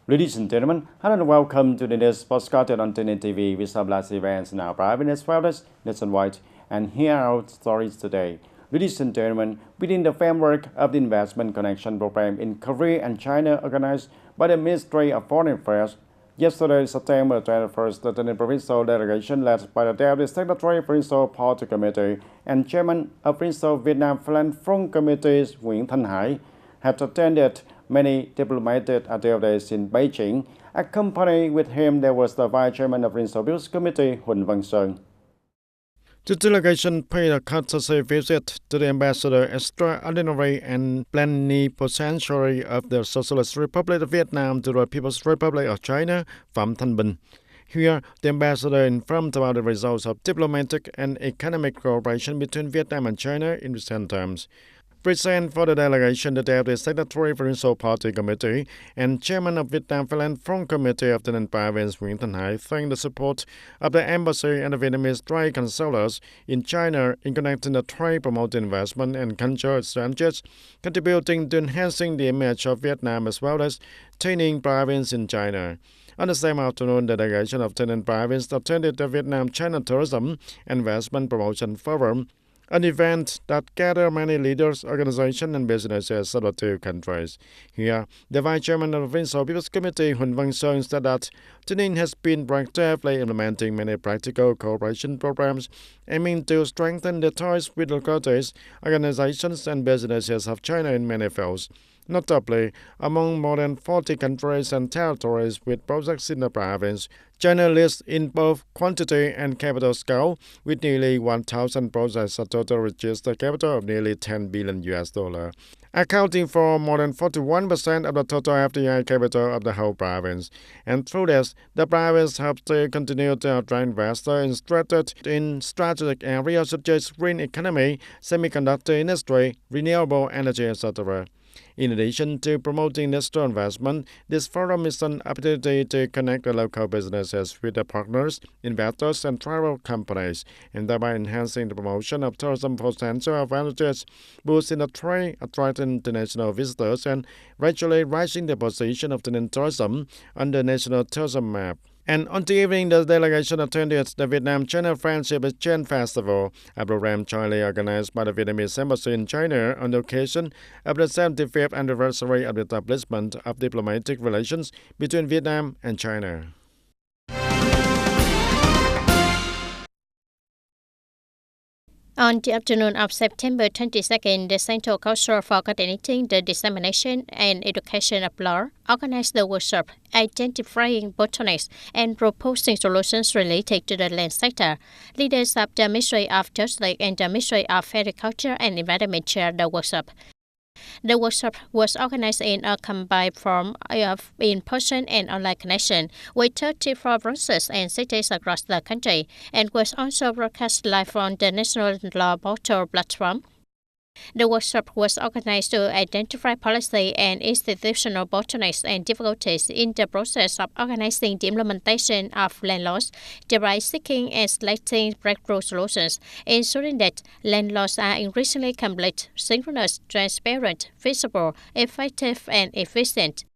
Ladies and gentlemen, hello and welcome to the news postcard on TayNinhTV with some last events in our private as well as nationwide. And here are our stories today. Ladies and gentlemen, within the framework of the Investment Connection Program in Korea and China organized by the Ministry of Foreign Affairs, yesterday, September 21st, the TayNinh Provincial Delegation led by the Deputy Secretary Provincial Party Committee and Chairman of Provincial Vietnam Philanthropic Committees Nguyễn Thanh Hải had attended many diplomatic activities in Beijing. Accompanied with him, there was the Vice Chairman of Provincial People's Committee, Huỳnh Văn Sơn. The delegation paid a courtesy visit to the ambassador extraordinary and plenipotentiary of the Socialist Republic of Vietnam to the People's Republic of China, Phạm Thanh Bình. Here, the ambassador informed about the results of diplomatic and economic cooperation between Vietnam and China in recent times. Present for the delegation, the Deputy Secretary Provincial Party Committee and Chairman of Vietnam Philanthropic Committee of the Province Nguyễn Thanh Hải thanked the support of the embassy and the Vietnamese trade consulars in China in connecting the trade, promoting investment and cultural exchanges, contributing to enhancing the image of Vietnam as well as TayNinh Province in China. On the same afternoon, the delegation of TayNinh Province attended the Vietnam-China Tourism Investment Promotion Forum, an event that gathered many leaders, organizations, and businesses of the two countries. Here, the Vice Chairman of the Provincial People's Committee, Huỳnh Văn Sơn, said that TayNinh has been proactively implementing many practical cooperation programs aiming to strengthen the ties with localities, organizations, and businesses of China in many fields. Notably, among more than 40 countries and territories with projects in the province, China leads in both quantity and capital scale, with nearly 1,000 projects, a total registered capital of nearly $10 billion, accounting for more than 41% of the total FDI capital of the whole province. And through this, the province hopes to continue to attract investors in strategic areas such as green economy, semiconductor industry, renewable energy, etc. In addition to promoting industrial investment, this forum is an opportunity to connect the local businesses with their partners, investors, and travel companies, and thereby enhancing the promotion of tourism potential advantages, boosting the trade, attracting international visitors, and gradually raising the position of TayNinh tourism on the national tourism map. And on the evening, the delegation attended the Vietnam-China Friendship Exchange Festival, a program jointly organized by the Vietnamese Embassy in China on the occasion of the 75th anniversary of the establishment of diplomatic relations between Vietnam and China. On the afternoon of September 22nd, the Central Council for Coordinating the Dissemination and Education of Law organized the workshop identifying bottlenecks and proposing solutions related to the land sector. Leaders of the Ministry of Justice and the Ministry of Agriculture and Environment chaired the workshop. The workshop was organized in a combined form of in-person and online connection with 34 branches and cities across the country, and was also broadcast live on the National Law Portal platform. The workshop was organized to identify policy and institutional bottlenecks and difficulties in the process of organizing the implementation of land laws, thereby seeking and selecting breakthrough solutions, ensuring that land laws are increasingly complete, synchronous, transparent, feasible, effective, and efficient.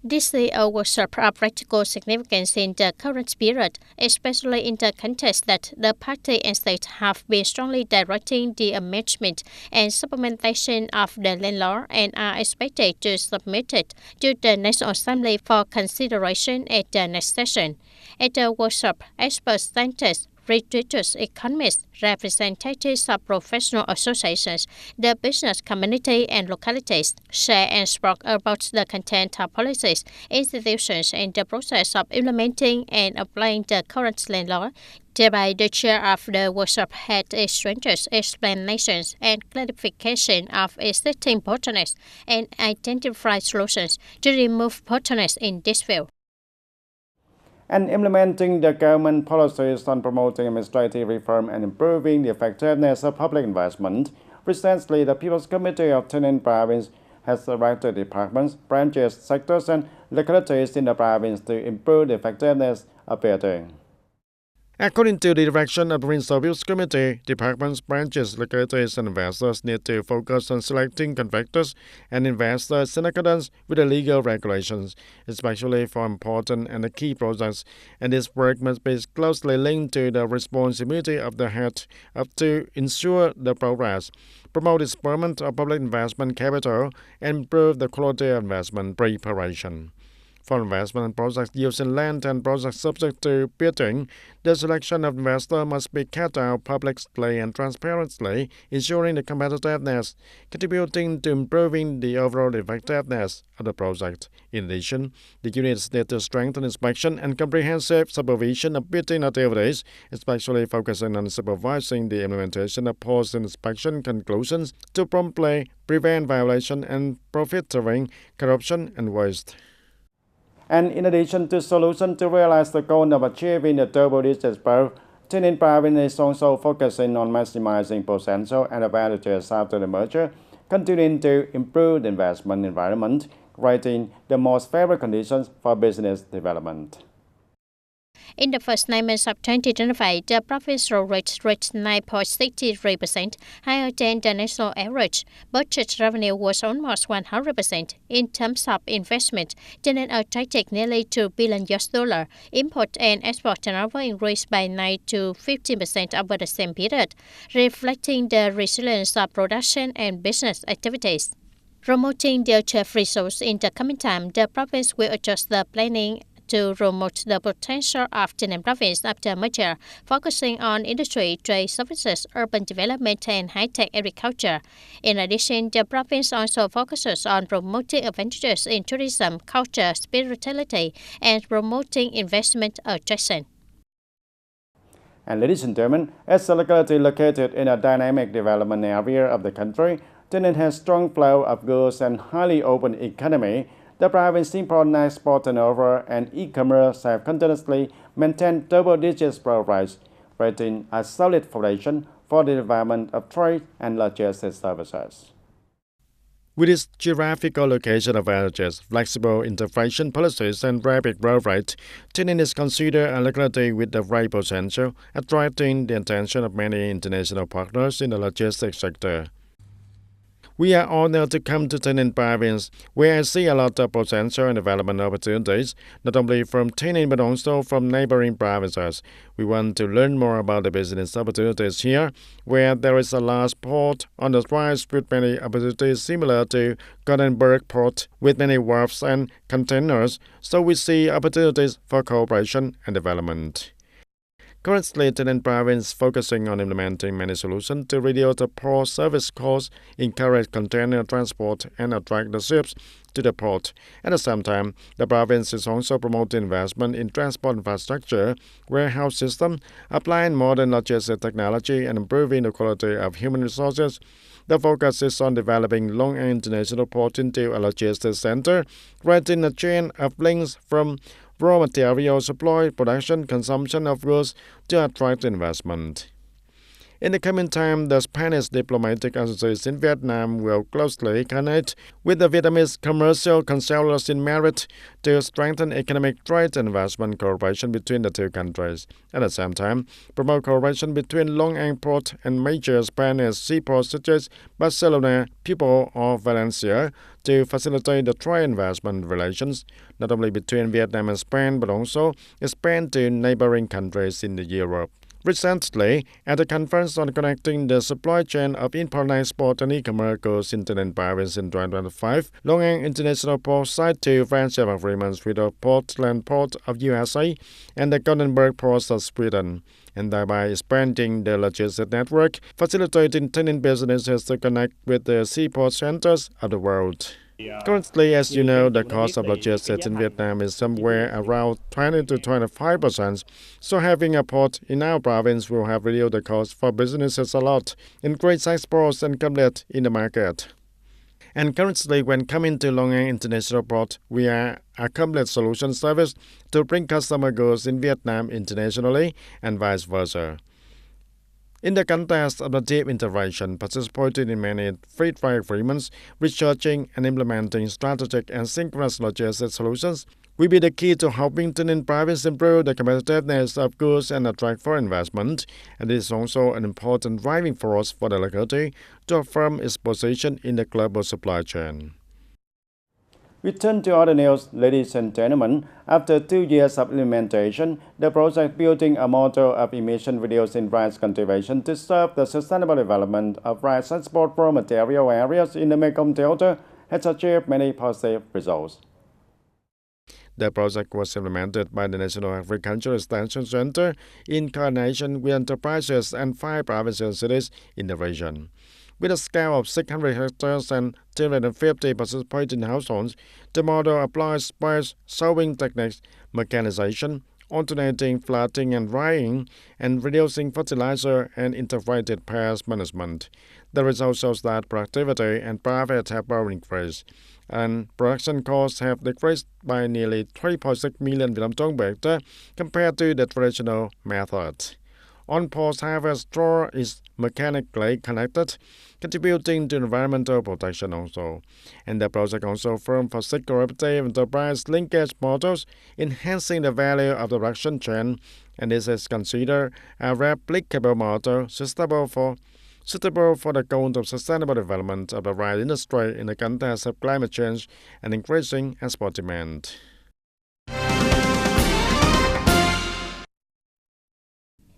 This is a workshop of practical significance in the current period, especially in the context that the party and state have been strongly directing the amendment and supplementation of the land law and are expected to submit it to the National Assembly for consideration at the next session. At the workshop, experts, scientists, researchers, economists, representatives of professional associations, the business community, and localities share and spoke about the content of policies, institutions, and the process of implementing and applying the current land law. Thereby, the chair of the workshop had exchanges, explanations, and clarification of existing bottlenecks and identified solutions to remove bottlenecks in this field. And implementing the government policies on promoting administrative reform and improving the effectiveness of public investment. Recently, the People's Committee of TayNinh Province has directed departments, branches, sectors, and localities in the province to improve the effectiveness of bidding. According to the direction of the Marine Service Committee, departments, branches, locators, and investors need to focus on selecting contractors and investors in accordance with the legal regulations, especially for important and key projects, and this work must be closely linked to the responsibility of the head of to ensure the progress, promote disbursement of public investment capital, and improve the quality of investment preparation. For investment projects using land and projects subject to bidding, the selection of investor must be carried out publicly and transparently, ensuring the competitiveness, contributing to improving the overall effectiveness of the project. In addition, the units need to strengthen inspection and comprehensive supervision of bidding activities, especially focusing on supervising the implementation of post-inspection conclusions to promptly prevent violation and profiteering, corruption, and waste. And in addition to solutions to realize the goal of achieving the double-digit growth, TayNinhTV is also focusing on maximizing potential and advantages after the merger, continuing to improve the investment environment, creating the most favorable conditions for business development. In the first 9 months of 2025, the provincial rate reached 9.63%, higher than the national average. Budget revenue was almost 100%. In terms of investment, TayNinh attracted nearly $2 billion. Import and export turnover increased by 9 to 15% over the same period, reflecting the resilience of production and business activities. Promoting the chief resource in the coming time, the province will adjust the planning to promote the potential of TayNinh province after merger, focusing on industry, trade services, urban development, and high-tech agriculture. In addition, the province also focuses on promoting advantages in tourism, culture, spirituality, and promoting investment adjacent. And ladies and gentlemen, as a locality located in a dynamic development area of the country, TayNinh has strong flow of goods and highly open economy. The province import and export turnover and e-commerce have continuously maintained double-digit growth rates, creating a solid foundation for the development of trade and logistics services. With its geographical location advantages, flexible integration policies, and rapid growth rate, TayNinh is considered a locality with a great potential, attracting the attention of many international partners in the logistics sector. We are honored to come to TayNinh province, where I see a lot of potential and development opportunities, not only from TayNinh but also from neighboring provinces. We want to learn more about the business opportunities here, where there is a large port on the rise with many opportunities similar to Gothenburg port with many wharves and containers, so we see opportunities for cooperation and development. Currently, TayNinh province is focusing on implementing many solutions to reduce the port service costs, encourage container transport, and attract the ships to the port. At the same time, the province is also promoting investment in transport infrastructure, warehouse system, applying modern logistics technology, and improving the quality of human resources. The focus is on developing Long An International Port into a logistics center, creating a chain of links from raw material supply, production, consumption of goods to attract investment. In the coming time, the Spanish diplomatic associates in Vietnam will closely connect with the Vietnamese commercial consulars in merit to strengthen economic trade and investment cooperation between the two countries. At the same time, promote cooperation between Long An Port and major Spanish seaports such as Barcelona, Pupol, or Valencia to facilitate the trade investment relations, not only between Vietnam and Spain, but also expand to neighboring countries in Europe. Recently, at a conference on connecting the supply chain of import and export and e-commerce goods in TayNinh province in 2025, Long An International Port signed two friendship agreements with the Portland Port of USA and the Gothenburg Port of Sweden, and thereby expanding the logistics network, facilitating TayNinh businesses to connect with the seaport centers of the world. Currently, as you know, the cost of logistics in Vietnam is somewhere around 20 to 25%, so having a port in our province will have reduced the cost for businesses a lot, increase exports and compete in the market. And currently, when coming to Long An International Port, we are a complete solution service to bring customer goods in Vietnam internationally and vice versa. In the context of the deep integration, participating in many free trade agreements, researching and implementing strategic and synchronous logistics solutions, will be the key to helping TayNinhTV province improve the competitiveness of goods and attract foreign investment, and it is also an important driving force for the locality to affirm its position in the global supply chain. We turn to other news, ladies and gentlemen. After 2 years of implementation, the project building a model of emission reducing rice cultivation to serve the sustainable development of rice export raw material areas in the Mekong Delta has achieved many positive results. The project was implemented by the National Agricultural Extension Center in coordination with enterprises and 5 provincial cities in the region. With a scale of 600 hectares and 250 participating households, the model applies space sowing techniques, mechanization, alternating planting and drying, and reducing fertilizer and integrated pest management. The result shows that productivity and profit have both increased, and production costs have decreased by nearly 3.6 million Vietnam dong per hectare compared to the traditional method. On-post harvest straw is mechanically connected, contributing to environmental protection also. And the project also firm for cooperative enterprise linkage models, enhancing the value of the production chain, and this is considered a replicable model suitable for the goal of sustainable development of the rice industry in the context of climate change and increasing export demand.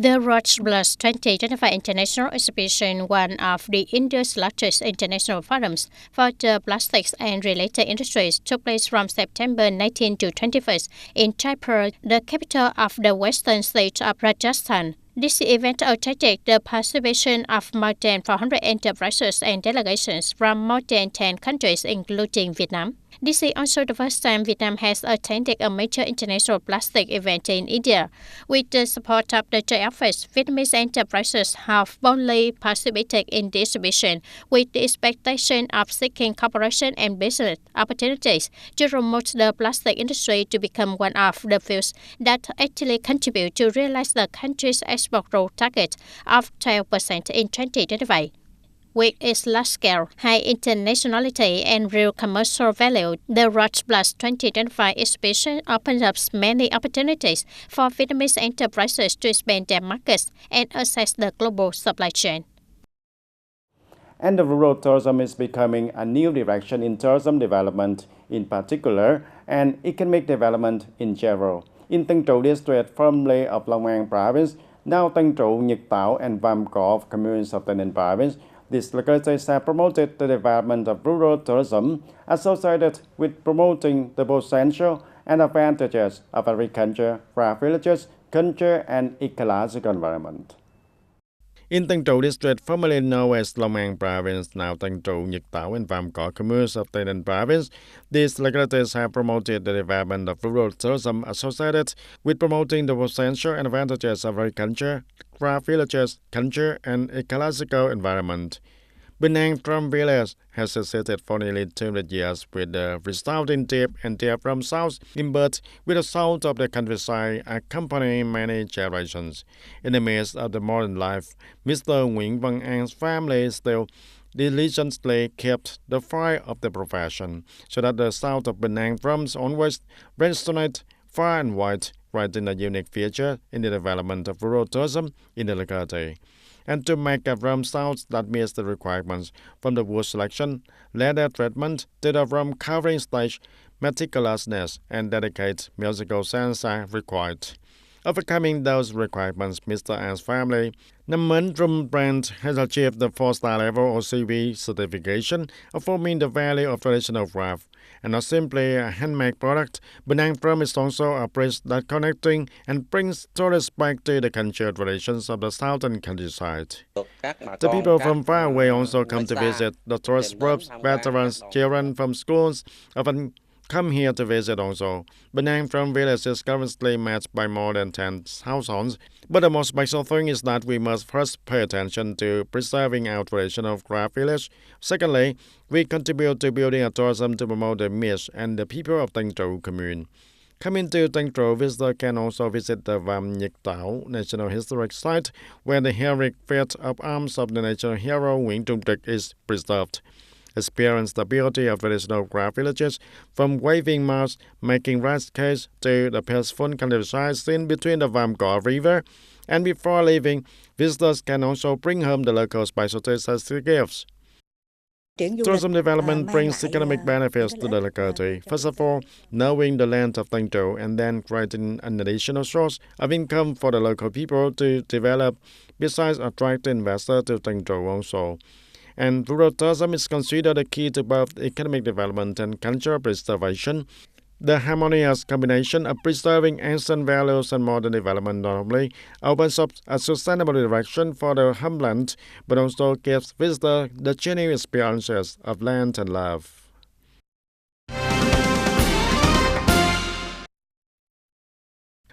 The Roch Plus 2025 International Exhibition, one of the India's largest international forums for the plastics and related industries, took place from September 19 to 21st in Jaipur, the capital of the western state of Rajasthan. This event attracted the participation of more than 400 enterprises and delegations from more than 10 countries, including Vietnam. This is also the first time Vietnam has attended a major international plastic event in India. With the support of the Trade Office, Vietnamese enterprises have boldly participated in the exhibition with the expectation of seeking cooperation and business opportunities to promote the plastic industry to become one of the fields that actually contribute to realize the country's export growth target of 12% in 2025. With its large-scale, high internationality and real commercial value, the Roch Plus 2025 exhibition opens up many opportunities for Vietnamese enterprises to expand their markets and access the global supply chain. And the rural tourism is becoming a new direction in tourism development in particular and economic development in general. In Tân Trụ district, formerly of Long An province, now Tân Trụ, Nhật Tảo, and Vam Co of communes of TayNinhTV province, these localities have promoted the development of rural tourism associated with promoting the potential and advantages of agriculture, craft villages, culture, and ecological environment. In Tân Trụ district, formerly known as Long An province, now Tân Trụ, Nhật Tảo, and Vam Co communes of TayNinhTV province, these localities have promoted the development of rural tourism associated with promoting the potential and advantages of agriculture, craft villages, culture, and ecological environment. Benang from village has existed for nearly 200 years with the resounding deep and deep from south in birth with the sound of the countryside accompanying many generations. In the midst of the modern life, Mr. Nguyễn Văn An's family still diligently kept the fire of the profession, so that the sound of Benang drums always resonate far and wide, creating a unique feature in the development of rural tourism in the locality. And to make a drum sound that meets the requirements from the wood selection, leather treatment to the drum covering stage, meticulousness and delicate musical sense are required. Overcoming those requirements, Mr. An's family, Naman Drum brand has achieved the 4-star level or CV certification, affirming the value of traditional craft. And not simply a handmade product, Benang Drum is also a bridge that connecting and brings tourists back to the cultural traditions of the southern countryside. The people from far away also come to visit. The tourist groups, veterans, children from schools often come here to visit also. Benang Drum village is currently matched by more than 10 households. But the most special thing is that we must first pay attention to preserving our traditional craft village. Secondly, we contribute to building a tourism to promote the image and the people of Tân Trụ commune. Coming to Tân Trụ, visitor can also visit the Vam Nhật Tảo National Historic Site, where the heroic feat of arms of the national hero Nguyễn Trung Trực is preserved. experienced the beauty of traditional craft villages, from waving masts making rice cakes to the peaceful countryside seen between the Vamgor River. And before leaving, visitors can also bring home the local specialties as gifts. Tourism development brings economic benefits to the locality. First of all, knowing the land of Tangzhou and then creating an additional source of income for the local people to develop, besides attracting investors to Tangzhou also. And rural tourism is considered a key to both economic development and cultural preservation. The harmonious combination of preserving ancient values and modern development not only opens up a sustainable direction for the homeland, but also gives visitors the genuine experiences of land and love.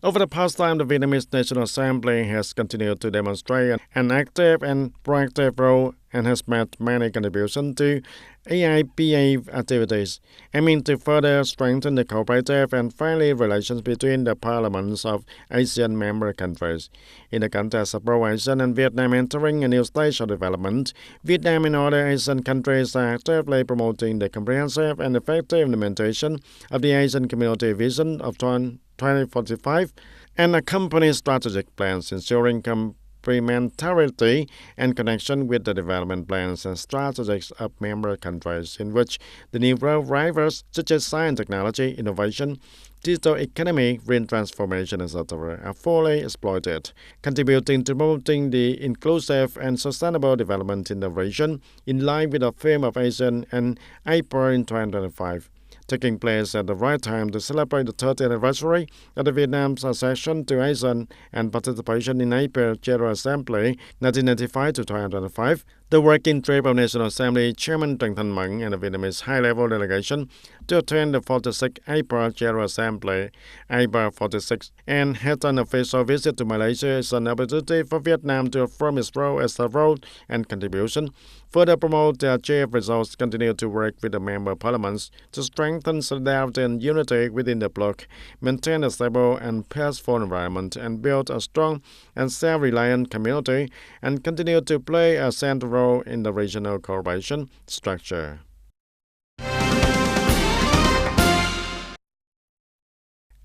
Over the past time, the Vietnamese National Assembly has continued to demonstrate an active and proactive role and has made many contributions to AIPA activities, aiming to further strengthen the cooperative and friendly relations between the parliaments of ASEAN member countries. In the context of both ASEAN and Vietnam entering a new stage of development, Vietnam and other ASEAN countries are actively promoting the comprehensive and effective implementation of the ASEAN Community Vision of 2045 and accompanying strategic plans, ensuring complementarity and connection with the development plans and strategies of member countries, in which the new growth drivers such as science, technology, innovation, digital economy, green transformation, etc. are fully exploited, contributing to promoting the inclusive and sustainable development in the region, in line with the theme of ASEAN and APEC in 2025. Taking place at the right time to celebrate the 30th anniversary of the Vietnam's accession to ASEAN and participation in APEC General Assembly 1995 to 2025, the working trip of National Assembly Chairman TayNinhTV and the Vietnamese high-level delegation to attend the 46th APEC General Assembly, APEC 46, and had an official visit to Malaysia is an opportunity for Vietnam to affirm its role as a role and contribution, further promote the achieved results, continue to work with the member parliaments to strengthen solidarity and unity within the bloc, maintain a stable and peaceful environment, and build a strong and self-reliant community, and continue to play a central role in the regional cooperation structure.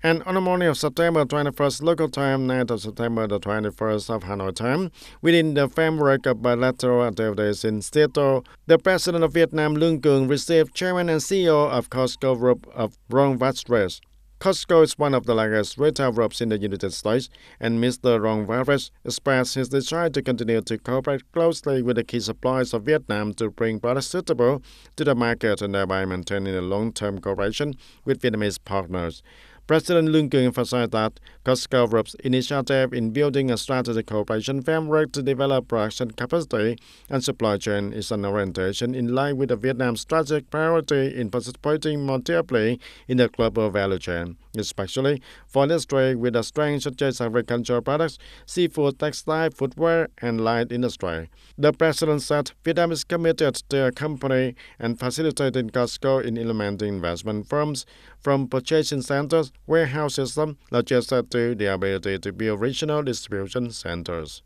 And on the morning of September 21st local time, night of September the 21st of Hanoi time, within the framework of bilateral activities in Seattle, the President of Vietnam, Lương Cường, received Chairman and CEO of Costco Group of Ron Vasquez. Costco is one of the largest retail groups in the United States, and Mr. Ron Vasquez expressed his desire to continue to cooperate closely with the key suppliers of Vietnam to bring products suitable to the market and thereby maintaining a long-term cooperation with Vietnamese partners. President Lương Cường emphasized that Costco Group's initiative in building a strategic cooperation framework to develop production capacity and supply chain is an orientation in line with the Vietnam's strategic priority in participating more deeply in the global value chain, especially for industry with a strength such as agricultural products, seafood, textile, footwear, and light industry. The president said Vietnam is committed to accompany and facilitating Costco in implementing investment firms from purchasing centers, warehouse system, logistics to the ability to build regional distribution centers.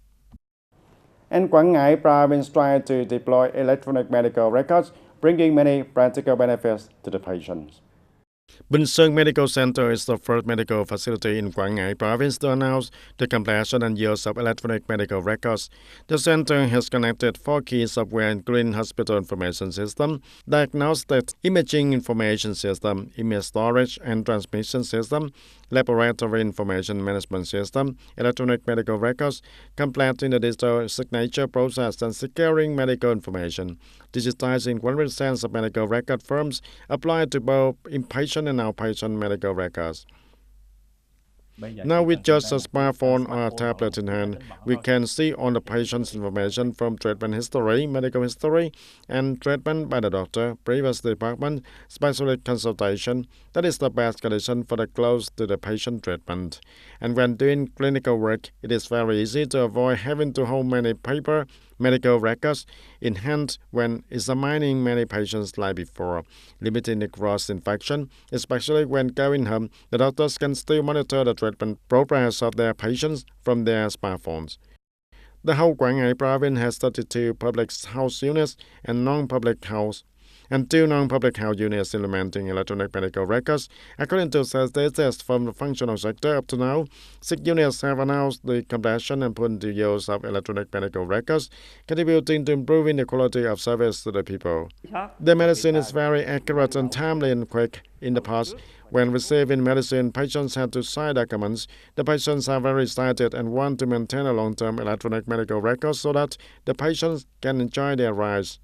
And Quảng Ngãi province tried to deploy electronic medical records, bringing many practical benefits to the patients. Bình Sơn Medical Center is the first medical facility in Quảng Ngãi province to announce the completion and use of electronic medical records. The center has connected 4 key software including hospital information system, diagnostic imaging information system, image storage and transmission system, laboratory information management system, electronic medical records, completing the digital signature process and securing medical information. Digitizing 100% of medical record forms applied to both inpatient and outpatient medical records. Now with just a smartphone or a tablet in hand, we can see all the patient's information from treatment history, medical history, and treatment by the doctor, previous department, specialist consultation. That is the best condition for the close to the patient treatment. And when doing clinical work, it is very easy to avoid having to hold many paper medical records in hand when examining many patients like before, limiting the cross-infection, especially when going home. The doctors can still monitor the treatment progress of their patients from their smartphones. The whole Quảng Ngãi province has 32 public house units and non-public house, and 2 non-public health units implementing electronic medical records. According to statistics from the functional sector, up to now, 6 units have announced the completion and put into use of electronic medical records, contributing to improving the quality of service to the people. The medicine is very accurate and timely and quick. In the past, when receiving medicine, patients had to sign documents. The patients are very excited and want to maintain a long-term electronic medical record so that the patients can enjoy their rights.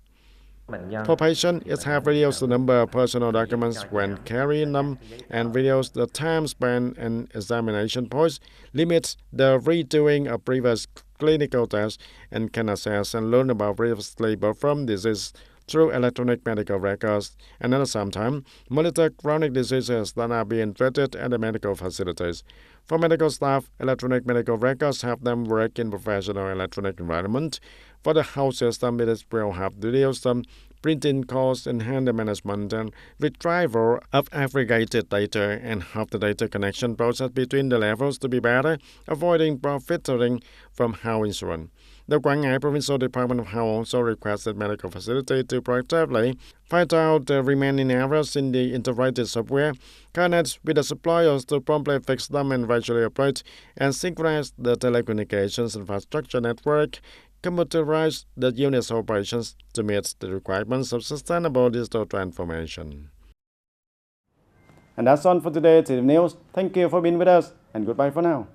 For patients, it has reduced the number of personal documents when carrying them and reduced the time spent in examination points, limits the redoing of previous clinical tests, and can assess and learn about previously performed diseases through electronic medical records, and at the same time, monitor chronic diseases that are being treated at the medical facilities. For medical staff, electronic medical records help them work in professional electronic environment. For the health system, it will help reduce some printing costs, enhance the management and retrieval of aggregated data, and help the data connection process between the levels to be better, avoiding profiting from health insurance. The Quảng Ngãi Provincial Department of Health also requested medical facility to proactively find out the remaining errors in the integrated software, connect with the suppliers to promptly fix them and gradually operate and synchronize the telecommunications infrastructure network, computerize the unit's operations to meet the requirements of sustainable digital transformation. And that's all for today, TTV News. Thank you for being with us, and goodbye for now.